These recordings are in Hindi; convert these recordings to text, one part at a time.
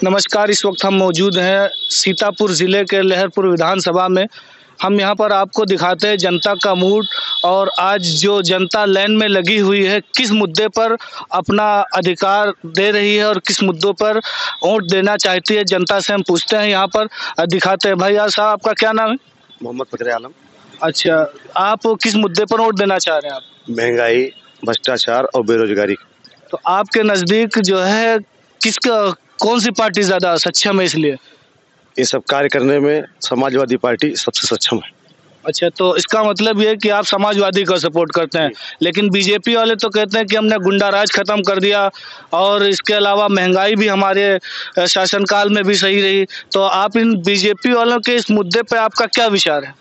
नमस्कार, इस वक्त हम मौजूद हैं सीतापुर ज़िले के लहरपुर विधानसभा में। हम यहाँ पर आपको दिखाते हैं जनता का मूड और आज जो जनता लाइन में लगी हुई है, किस मुद्दे पर अपना अधिकार दे रही है और किस मुद्दों पर वोट देना चाहती है। जनता से हम पूछते हैं, यहाँ पर दिखाते हैं। भाई साहब, आपका क्या नाम है? मोहम्मद फखरे आलम। अच्छा, आप किस मुद्दे पर वोट देना चाह रहे हैं? आप महंगाई, भ्रष्टाचार और बेरोजगारी। तो आपके नज़दीक जो है कौन सी पार्टी ज़्यादा सक्षम है? इसलिए ये सब कार्य करने में समाजवादी पार्टी सबसे सक्षम है। अच्छा, तो इसका मतलब ये है कि आप समाजवादी का सपोर्ट करते हैं, लेकिन बीजेपी वाले तो कहते हैं कि हमने गुंडा राज खत्म कर दिया और इसके अलावा महंगाई भी हमारे शासनकाल में भी सही रही। तो आप इन बीजेपी वालों के इस मुद्दे पे आपका क्या विचार है?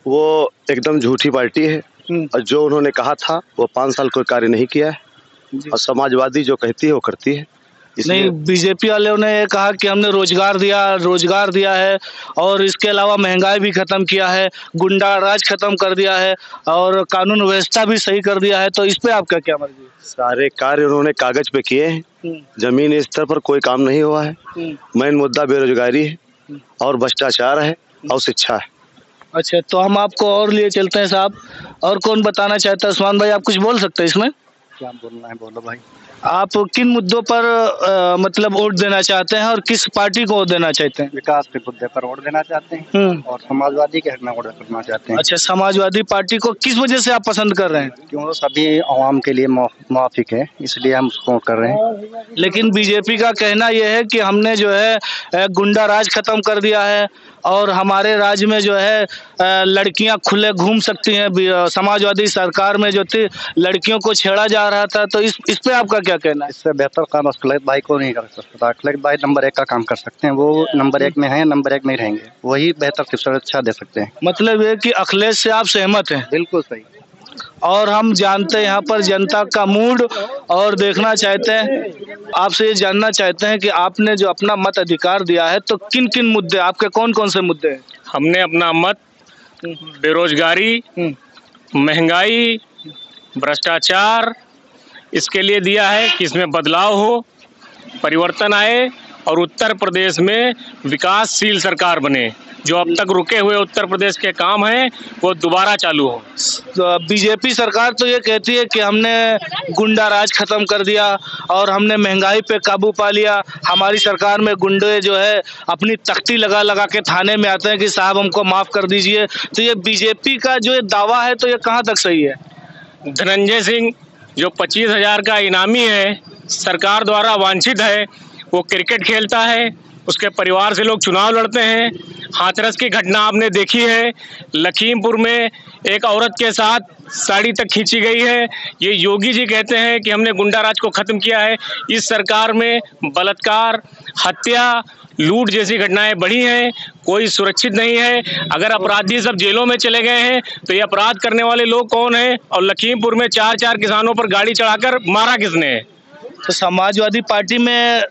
वो एकदम झूठी पार्टी है और जो उन्होंने कहा था वो 5 साल कोई कार्य नहीं किया है और समाजवादी जो कहती है वो करती है। नहीं, बीजेपी वालों ने ये कहा कि हमने रोजगार दिया है और इसके अलावा महंगाई भी खत्म किया है, गुंडा राज खत्म कर दिया है और कानून व्यवस्था भी सही कर दिया है। तो इस पे आपका क्या मर्जी है? सारे कार्य उन्होंने कागज पे किए हैं, जमीनी स्तर पर कोई काम नहीं हुआ है। मेन मुद्दा बेरोजगारी है और भ्रष्टाचार है और शिक्षा है। अच्छा, तो हम आपको और लिए चलते हैं साहब। और कौन बताना चाहता है? उस्मान भाई, आप कुछ बोल सकते हैं इसमें? क्या बोलना है बोलो भाई। आप किन मुद्दों पर मतलब वोट देना चाहते हैं और किस पार्टी को वोट देना चाहते हैं? विकास के मुद्दे पर वोट देना चाहते हैं और समाजवादी के हक में वोट करना चाहते हैं। अच्छा, समाजवादी पार्टी को किस वजह से आप पसंद कर रहे हैं? क्यों सभी आवाम के लिए मुआफिक है, इसलिए हम उसको वोट कर रहे हैं। लेकिन बीजेपी का कहना यह है कि हमने जो है गुंडा राज खत्म कर दिया है और हमारे राज्य में जो है लड़कियां खुले घूम सकती हैं। समाजवादी सरकार में जो थी लड़कियों को छेड़ा जा रहा था। तो इस पे आपका क्या कहना है? इससे बेहतर काम अखिलेश भाई को नहीं कर सकता। अखिलेश भाई नंबर 1 का काम कर सकते हैं, वो नंबर 1 में है, नंबर 1 में ही रहेंगे, वही बेहतर सुरक्षा दे सकते हैं। मतलब ये कि अखिलेश से आप सहमत हैं? बिल्कुल सही। और हम जानते हैं यहाँ पर जनता का मूड और देखना चाहते हैं, आपसे ये जानना चाहते हैं कि आपने जो अपना मत अधिकार दिया है तो किन किन मुद्दे, आपके कौन कौन से मुद्दे हैं? हमने अपना मत बेरोजगारी, महंगाई, भ्रष्टाचार इसके लिए दिया है कि इसमें बदलाव हो, परिवर्तन आए और उत्तर प्रदेश में विकासशील सरकार बने। जो अब तक रुके हुए उत्तर प्रदेश के काम हैं वो दोबारा चालू हो। तो बीजेपी सरकार तो ये कहती है कि हमने गुंडा राज खत्म कर दिया और हमने महंगाई पे काबू पा लिया। हमारी सरकार में गुंडे जो है अपनी तख्ती लगा लगा के थाने में आते हैं कि साहब हमको माफ़ कर दीजिए। तो ये बीजेपी का जो ये दावा है तो ये कहाँ तक सही है? धनंजय सिंह जो 25,000 का इनामी है, सरकार द्वारा वांछित है, वो क्रिकेट खेलता है, उसके परिवार से लोग चुनाव लड़ते हैं। हाथरस की घटना आपने देखी है, लखीमपुर में एक औरत के साथ साड़ी तक खींची गई है। ये योगी जी कहते हैं कि हमने गुंडा राज को खत्म किया है। इस सरकार में बलात्कार, हत्या, लूट जैसी घटनाएं बढ़ी हैं, कोई सुरक्षित नहीं है। अगर अपराधी सब जेलों में चले गए हैं तो ये अपराध करने वाले लोग कौन हैं? और लखीमपुर में 4 किसानों पर गाड़ी चढ़ाकर मारा किसने? तो समाजवादी पार्टी में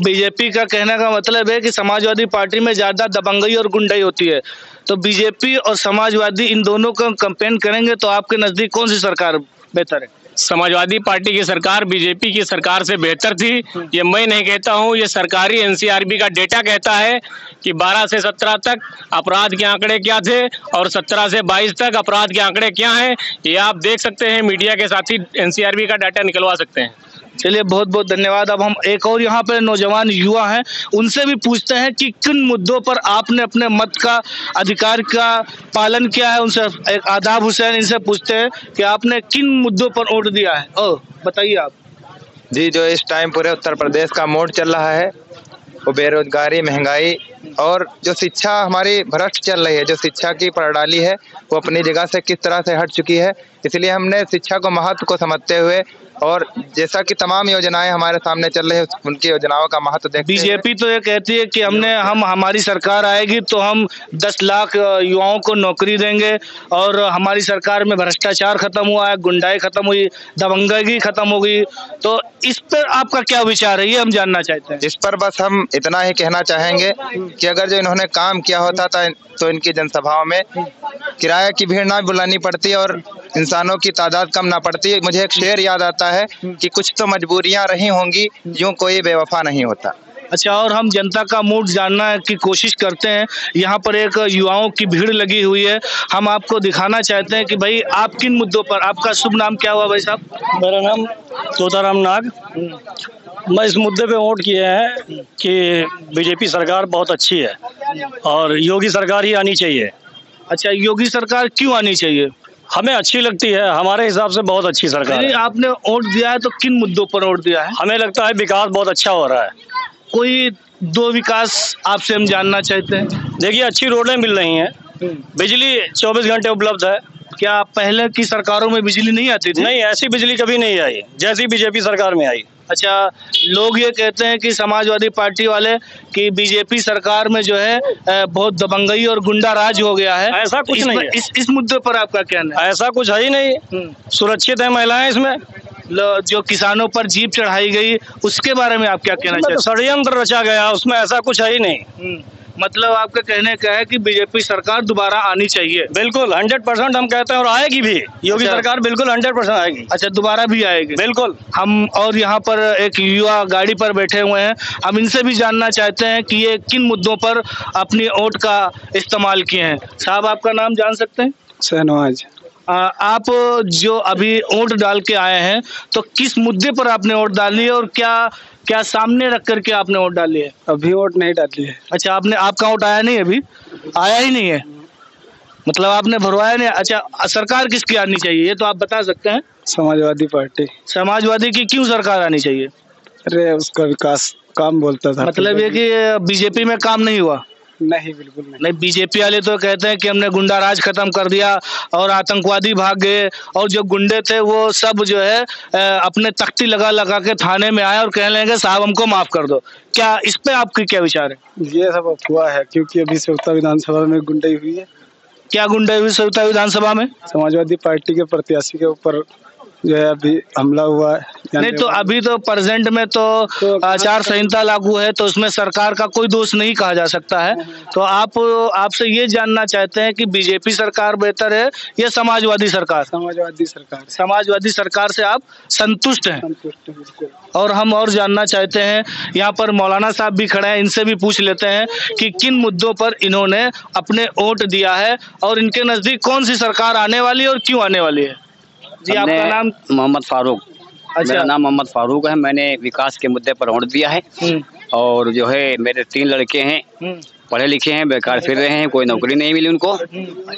बीजेपी का कहने का मतलब है कि समाजवादी पार्टी में ज़्यादा दबंगई और गुंडाई होती है। तो बीजेपी और समाजवादी इन दोनों का कंपेयर करेंगे तो आपके नज़दीक कौन सी सरकार बेहतर है? समाजवादी पार्टी की सरकार बीजेपी की सरकार से बेहतर थी। ये मैं नहीं कहता हूँ, ये सरकारी एनसीआरबी का डेटा कहता है कि 12 से 17 तक अपराध के आंकड़े क्या थे और 17 से 22 तक अपराध के आंकड़े क्या हैं। ये आप देख सकते हैं, मीडिया के साथ ही एनसीआरबी का डाटा निकलवा सकते हैं। चलिए, बहुत बहुत धन्यवाद। अब हम एक और यहाँ पे नौजवान युवा हैं, उनसे भी पूछते हैं कि किन मुद्दों पर आपने अपने मत का अधिकार का पालन किया है। उनसे एक आदाब हुसैन, इनसे पूछते हैं कि आपने किन मुद्दों पर वोट दिया है। बताइए आप। जी, जो इस टाइम पूरे उत्तर प्रदेश का मोड चल रहा है वो बेरोजगारी, महंगाई और जो शिक्षा हमारी भ्रष्ट चल रही है, जो शिक्षा की प्रणाली है वो अपनी जगह से किस तरह से हट चुकी है, इसलिए हमने शिक्षा को महत्व को समझते हुए और जैसा कि तमाम योजनाएं हमारे सामने चल रही है उनकी योजनाओं का महत्व देखते हैं। बीजेपी तो ये कहती है कि हमारी सरकार आएगी तो हम 10 लाख युवाओं को नौकरी देंगे और हमारी सरकार में भ्रष्टाचार खत्म हुआ है, गुंडाई खत्म हुई, दबंगई खत्म हो गई। तो इस पर आपका क्या विचार है, ये हम जानना चाहते हैं। इस पर बस हम इतना ही कहना चाहेंगे कि अगर जो इन्होंने काम किया होता था तो इनकी जनसभाओं में किराए की भीड़ ना बुलानी पड़ती और इंसानों की तादाद कम ना पड़ती। मुझे एक शेर याद आता है कि कुछ तो मजबूरियां रही होंगी, यूं कोई बेवफा नहीं होता। अच्छा, और हम जनता का मूड जानना की कोशिश करते हैं। यहाँ पर एक युवाओं की भीड़ लगी हुई है। हम आपको दिखाना चाहते हैं कि भाई आप किन मुद्दों पर, आपका शुभ नाम क्या हुआ भाई साहब? मेरा नाम तोताराम नाग। मैं इस मुद्दे पे वोट किए हैं कि बीजेपी सरकार बहुत अच्छी है और योगी सरकार ही आनी चाहिए। अच्छा, योगी सरकार क्यों आनी चाहिए? हमें अच्छी लगती है, हमारे हिसाब से बहुत अच्छी सरकार है। आपने वोट दिया है तो किन मुद्दों पर वोट दिया है? हमें लगता है विकास बहुत अच्छा हो रहा है। कोई दो विकास आपसे हम जानना चाहते हैं। देखिए, अच्छी रोडें मिल रही हैं, बिजली 24 घंटे उपलब्ध है। क्या पहले की सरकारों में बिजली नहीं आती थी? नहीं, ऐसी बिजली कभी नहीं आई जैसी बीजेपी सरकार में आई। अच्छा, लोग ये कहते हैं कि समाजवादी पार्टी वाले कि बीजेपी सरकार में जो है बहुत दबंगई और गुंडा राज हो गया है। ऐसा कुछ नहीं है। इस मुद्दे पर आपका कहना है? ऐसा कुछ है ही नहीं, सुरक्षित है महिलाएं इसमें। जो किसानों पर जीप चढ़ाई गई उसके बारे में आप क्या कहना चाहते हैं? षड्यंत्र रचा गया, उसमें ऐसा कुछ है ही नहीं। मतलब आपका कहने का है कि बीजेपी सरकार दोबारा आनी चाहिए? बिल्कुल 100% हम कहते हैं, और आएगी भी। योगी सरकार बिल्कुल 100% आएगी। अच्छा, दोबारा भी आएगी? बिल्कुल। हम और यहाँ पर एक युवा गाड़ी पर बैठे हुए हैं, हम इनसे भी जानना चाहते हैं कि ये किन मुद्दों पर अपनी वोट का इस्तेमाल किए हैं। साहब, आपका नाम जान सकते हैं? शहनवाज। आप जो अभी वोट डाल के आए हैं तो किस मुद्दे पर आपने वोट डाली है और क्या सामने रख करके आपने वोट डाली है? अभी वोट नहीं डाली है। अच्छा, आपका वोट आया नहीं? अभी आया ही नहीं है, मतलब आपने भरवाया नहीं। अच्छा, सरकार किसकी आनी चाहिए ये तो आप बता सकते हैं? समाजवादी पार्टी। समाजवादी की क्यों सरकार आनी चाहिए? अरे उसका विकास काम बोलता था। मतलब ये कि बीजेपी में काम नहीं हुआ? नहीं, बिल्कुल नहीं। बीजेपी वाले तो कहते हैं कि हमने गुंडा राज खत्म कर दिया और आतंकवादी भाग गए, और जो गुंडे थे वो सब जो है अपने तख्ती लगा लगा के थाने में आए और कहने लगे साहब हमको माफ कर दो। क्या इस पे आपकी क्या विचार है? ये सब अफवाह है, क्योंकि अभी सेवता विधानसभा में गुंडाई हुई है। क्या गुंडाई हुई सेवता विधानसभा में? समाजवादी पार्टी के प्रत्याशी के ऊपर जो है अभी हमला हुआ है। नहीं तो अभी तो प्रेजेंट में तो आचार संहिता लागू है, तो उसमें सरकार का कोई दोष नहीं कहा जा सकता है। तो आपसे ये जानना चाहते हैं कि बीजेपी सरकार बेहतर है या समाजवादी सरकार? समाजवादी सरकार। समाजवादी सरकार से आप संतुष्ट हैं? संतुष्ट, बिल्कुल। और हम और जानना चाहते हैं, यहाँ पर मौलाना साहब भी खड़े हैं, इनसे भी पूछ लेते हैं कि किन मुद्दों पर इन्होंने अपने वोट दिया है और इनके नजदीक कौन सी सरकार आने वाली है और क्यों आने वाली है। जी, आपका नाम? मोहम्मद फारूक। अच्छा। मेरा नाम मोहम्मद फारूक है। मैंने विकास के मुद्दे पर वोट दिया है और जो है मेरे 3 लड़के हैं, पढ़े लिखे हैं, बेकार फिर रहे हैं, कोई नौकरी नहीं मिली उनको।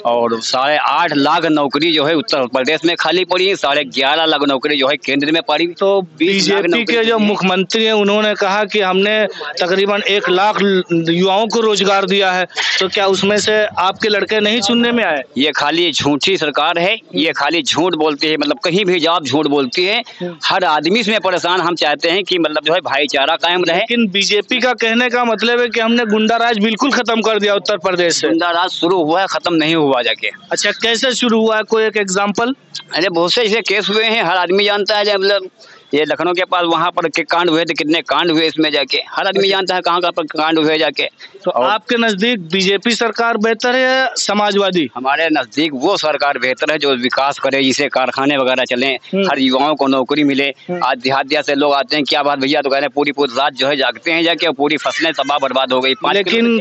और 8.5 लाख नौकरी जो है उत्तर प्रदेश में खाली पड़ी है, 11.5 लाख नौकरी जो है केंद्र में पड़ी। तो बीजेपी के जो मुख्यमंत्री हैं उन्होंने कहा कि हमने तकरीबन 1 लाख युवाओं को रोजगार दिया है, तो क्या उसमें से आपके लड़के नहीं चुनने में आए? ये खाली झूठी सरकार है, ये खाली झूठ बोलती है, मतलब कहीं भी जाओ झूठ बोलती है। हर आदमी इसमें परेशान। हम चाहते हैं कि मतलब जो है भाईचारा कायम रहे। लेकिन बीजेपी का कहने का मतलब है कि हमने गुंडा राज बिल्कुल खत्म कर दिया उत्तर प्रदेश से। गुंडा राज शुरू हुआ है, खत्म नहीं हुआ जाके। अच्छा, कैसे शुरू हुआ है, कोई एक एग्जांपल? अरे बहुत से ऐसे केस हुए हैं, हर आदमी जानता है। मतलब ये लखनऊ के पास वहाँ पर के कांड हुए थे, कितने कांड हुए इसमें जाके, हर आदमी जानता है कहाँ पर कांड हुए जाके। तो आपके नजदीक बीजेपी सरकार बेहतर है या समाजवादी? हमारे नजदीक वो सरकार बेहतर है जो विकास करे, जिसे कारखाने वगैरह चले, हर युवाओं को नौकरी मिले। आज देहात से लोग आते हैं, क्या बात भैया, तो कहते हैं पूरी रात जो है जागते हैं जाके, और पूरी फसलें तबाह बर्बाद हो गई। लेकिन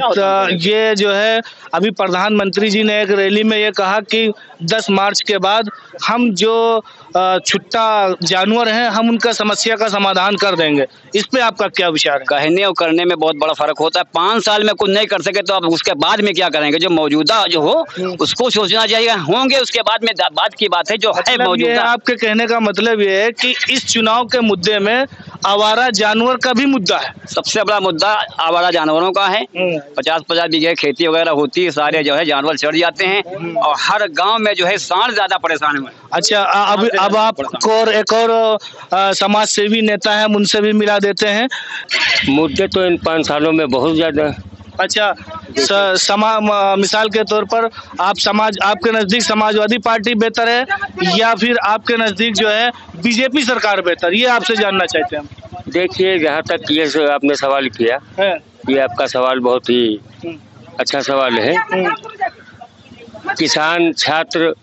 ये जो है अभी प्रधानमंत्री जी ने एक रैली में ये कहा कि 10 मार्च के बाद हम जो छुट्टा जानवर हैं हम उनका समस्या का समाधान कर देंगे। इस पे आपका क्या विचार है? कहने और करने में बहुत बड़ा फर्क होता है। 5 साल में कुछ नहीं कर सके तो आप उसके बाद में क्या करेंगे? जो मौजूदा जो हो उसको सोचना चाहिए, होंगे उसके बाद में बात की बात है जो है मौजूदा। आपके कहने का मतलब ये है कि इस चुनाव के मुद्दे में आवारा जानवर का भी मुद्दा है। सबसे बड़ा मुद्दा आवारा जानवरों का है। 50-50 बीघे खेती वगैरह होती है, सारे जो है जानवर चढ़ जाते हैं और हर गांव में जो है सांड ज्यादा परेशान हुए। अच्छा, अब आपको और एक और समाज सेवी नेता है, उनसे भी मिला देते हैं। मुद्दे तो इन 5 सालों में बहुत ज्यादा। अच्छा, मिसाल के तौर पर आपके नजदीक समाजवादी पार्टी बेहतर है या फिर आपके नजदीक जो है बीजेपी सरकार बेहतर, ये आपसे जानना चाहते हैं हम। देखिए, जहाँ तक ये आपने सवाल किया है, ये आपका सवाल बहुत ही अच्छा सवाल है। किसान, छात्र,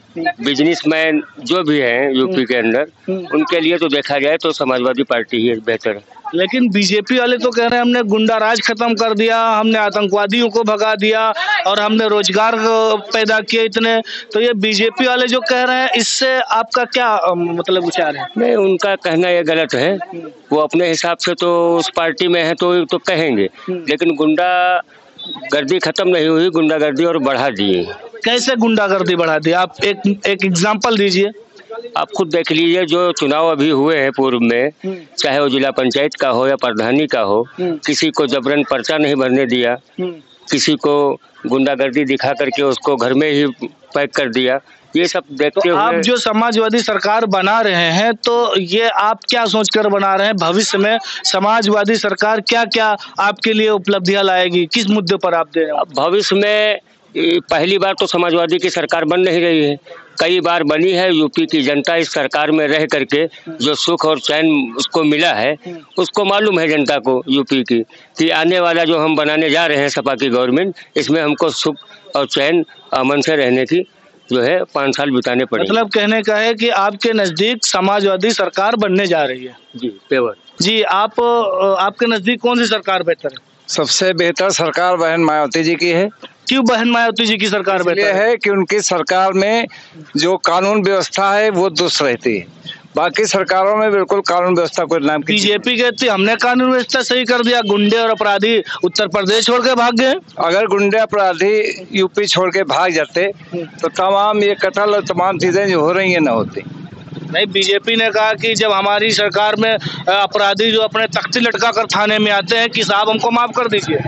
बिजनेसमैन जो भी हैं यूपी के अंदर, उनके लिए तो देखा जाए तो समाजवादी पार्टी ही बेहतर है। लेकिन बीजेपी वाले तो कह रहे हैं हमने गुंडा राज खत्म कर दिया, हमने आतंकवादियों को भगा दिया और हमने रोजगार पैदा किए इतने। तो ये बीजेपी वाले जो कह रहे हैं इससे आपका क्या मतलब विचार है? नहीं, उनका कहना ये गलत है। वो अपने हिसाब से तो उस पार्टी में है तो कहेंगे, लेकिन गुंडा गर्दी खत्म नहीं हुई, गुंडागर्दी और बढ़ा दिए। कैसे गुंडागर्दी बढ़ा दी? आप एक एग्जाम्पल दीजिए। आप खुद देख लीजिए, जो चुनाव अभी हुए हैं पूर्व में, चाहे वो जिला पंचायत का हो या प्रधानी का हो, किसी को जबरन पर्चा नहीं भरने दिया, किसी को गुंडागर्दी दिखा करके उसको घर में ही पैक कर दिया। ये सब देखते हुए आप जो समाजवादी सरकार बना रहे हैं तो ये आप क्या सोचकर बना रहे हैं? भविष्य में समाजवादी सरकार क्या क्या आपके लिए उपलब्धियां लाएगी? किस मुद्दे पर आप दे रहे हैं? भविष्य में पहली बार तो समाजवादी की सरकार बन नहीं रही है, कई बार बनी है। यूपी की जनता इस सरकार में रह करके जो सुख और चैन उसको मिला है, उसको मालूम है जनता को यूपी की, कि आने वाला जो हम बनाने जा रहे हैं सपा की गवर्नमेंट, इसमें हमको सुख और चैन अमन से रहने की जो है 5 साल बिताने पड़ेंगे। मतलब कहने का है कि आपके नजदीक समाजवादी सरकार बनने जा रही है। जी पेवर जी, आपके नजदीक कौन सी सरकार बेहतर है? सबसे बेहतर सरकार बहन मायावती जी की है। क्यों बहन मायावती जी की सरकार बेहतर है? कि उनकी सरकार में जो कानून व्यवस्था है वो दुरुस्त रहती है। बाकी सरकारों में बिल्कुल कानून व्यवस्था को नाम की। बीजेपी कहती हमने कानून व्यवस्था सही कर दिया, गुंडे और अपराधी उत्तर प्रदेश छोड़ के भाग गए। अगर गुंडे अपराधी यूपी छोड़ के भाग जाते तो तमाम ये कत्ल और तमाम चीजें जो हो रही है न होती। नहीं, बीजेपी ने कहा कि जब हमारी सरकार में अपराधी जो अपने तख्ती लटका कर थाने में आते हैं कि साहब हमको माफ कर दीजिए।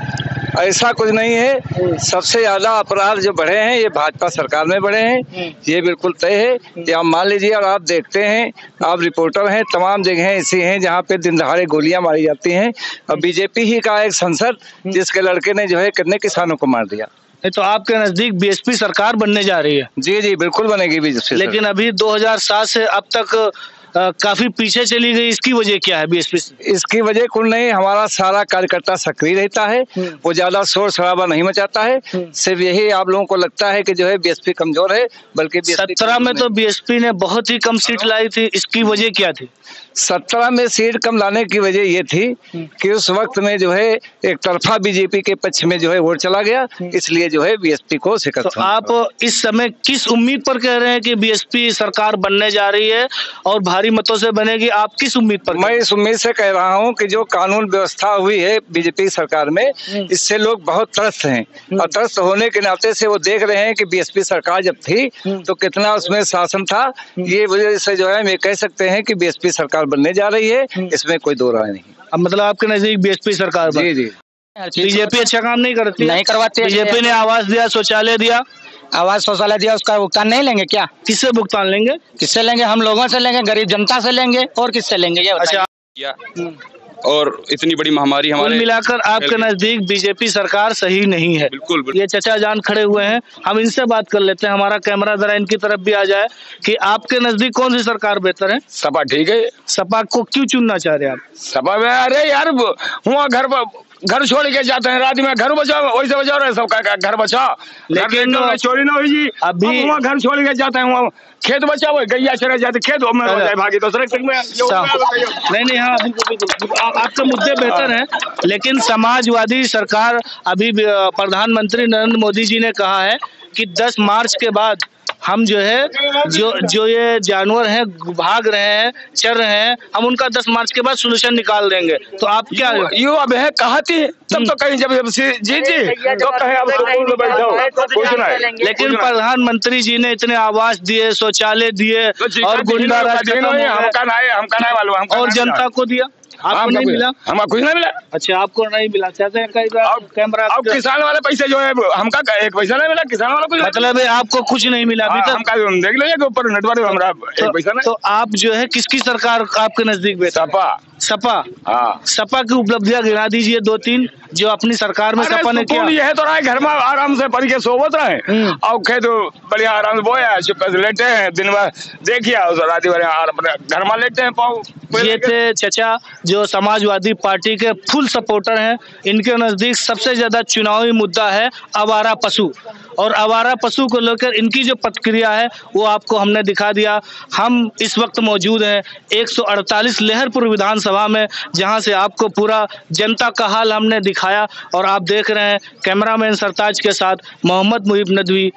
ऐसा कुछ नहीं है। सबसे ज्यादा अपराध जो बढ़े हैं ये भाजपा सरकार में बढ़े हैं, ये बिल्कुल तय है। ये आप मान लीजिए, और आप देखते हैं, आप रिपोर्टर हैं, तमाम जगह ऐसी हैं जहाँ पे दिन दहाड़े गोलियां मारी जाती हैं। और बीजेपी ही का एक सांसद जिसके लड़के ने जो है कितने किसानों को मार दिया। तो आपके नजदीक बीएसपी सरकार बनने जा रही है? जी जी बिल्कुल बनेगी बीजेपी। लेकिन अभी 2007 से अब तक काफी पीछे चली गई, इसकी वजह क्या है बीएसपी? इसकी वजह कुल नहीं, हमारा सारा कार्यकर्ता सक्रिय रहता है, वो ज्यादा शोर शराबा नहीं मचाता है। सिर्फ यही आप लोगों को लगता है कि जो है बीएसपी कमजोर है, बल्कि 17 में तो बीएसपी ने बहुत ही कम सीट लाई थी, इसकी वजह क्या थी? 17 में सीट कम लाने की वजह ये थी कि उस वक्त में जो है एक तरफा बीजेपी के पक्ष में जो है वोट चला गया, इसलिए जो है बीएसपी को शिकस्त। तो आप इस समय किस उम्मीद पर कह रहे हैं कि बीएसपी सरकार बनने जा रही है और भारी मतों से बनेगी? आप किस उम्मीद पर? मैं इस उम्मीद से कह रहा हूं कि जो कानून व्यवस्था हुई है बीजेपी सरकार में, इससे लोग बहुत त्रस्त हैं। और त्रस्त होने के नाते से वो देख रहे हैं कि बीएसपी सरकार जब थी तो कितना उसमें शासन था। ये वजह से जो है मैं कह सकते हैं कि बीएसपी सरकार बनने जा रही है, इसमें कोई दो राय नहीं। अब मतलब आपके नजदीक बीएसपी सरकार? जी जी। बीजेपी अच्छा काम नहीं करती? नहीं करवाते। बीजेपी ने आवास दिया, शौचालय दिया, आवास शौचालय दिया, उसका भुगतान नहीं लेंगे क्या? किससे भुगतान लेंगे? किससे लेंगे? हम लोगों से लेंगे, गरीब जनता से लेंगे, और किससे लेंगे ये बताइए। अच्छा, और इतनी बड़ी महामारी हमारे मिलाकर आपके नजदीक बीजेपी सरकार सही नहीं है? बिल्कुल। ये चचा जान खड़े हुए हैं, हम इनसे बात कर लेते हैं। हमारा कैमरा जरा इनकी तरफ भी आ जाए कि आपके नजदीक कौन सी सरकार बेहतर है? सपा ठीक है। सपा को क्यों चुनना चाह रहे हैं आप? सपा में अरे यार हुआ घर छोड़ के जाते हैं, रात में घर बचाओ, वैसे बचाओ रहे सबका घर बचा, लेकिन चोरी ना हुई जी। अभी वहाँ घर छोड़ के जाते हैं, वहाँ खेत बचा हुआ, गैया चले जाते खेत में भागी तो नहीं हाँ बिल्कुल आपके मुद्दे बेहतर हैं। लेकिन समाजवादी सरकार, अभी प्रधानमंत्री नरेंद्र मोदी जी ने कहा है कि 10 मार्च के बाद हम जो है जो ये जानवर हैं भाग रहे हैं, चल रहे हैं, हम उनका 10 मार्च के बाद सोल्यूशन निकाल देंगे। तो आप क्या यो अब है कहती तब तो कहीं जब जी तो कहे अब में बैठो कुछ नहीं। लेकिन प्रधानमंत्री जी ने इतने आवास दिए, शौचालय दिए और गुंडा राज हमका मालूम, और जनता को दिया, आपको नहीं मिला? हमको कुछ नहीं मिला। अच्छा, आपको नहीं मिला? चाहते हैं कैमरा? अब किसान वाले पैसे जो है हमका एक पैसा नहीं मिला, किसान वाला कुछ मतलब है आपको कुछ नहीं मिला अभी तक? हमका देख लीजिए ऊपर नेटवर्क हमारा एक पैसा नहीं। तो आप जो है किसकी सरकार आपके नजदीक बेहतर? सपा। हाँ, सपा की उपलब्धियां गिना दीजिए 2-3 जो अपनी सरकार में सपा ने किया। ये तो रहा घर में आराम से पढ़ के सोवत रहे और खेत बढ़िया आराम से बोया, लेटे हैं दिन में, देखिए रात घर में लेटे हैं। ये थे चचा जो समाजवादी पार्टी के फुल सपोर्टर हैं। इनके नजदीक सबसे ज्यादा चुनावी मुद्दा है आवारा पशु, और आवारा पशु को लेकर इनकी जो प्रतिक्रिया है वो आपको हमने दिखा दिया। हम इस वक्त मौजूद हैं 148 लहरपुर विधानसभा में, जहां से आपको पूरा जनता का हाल हमने दिखाया और आप देख रहे हैं। कैमरामैन सरताज के साथ मोहम्मद मुहिब नदवी।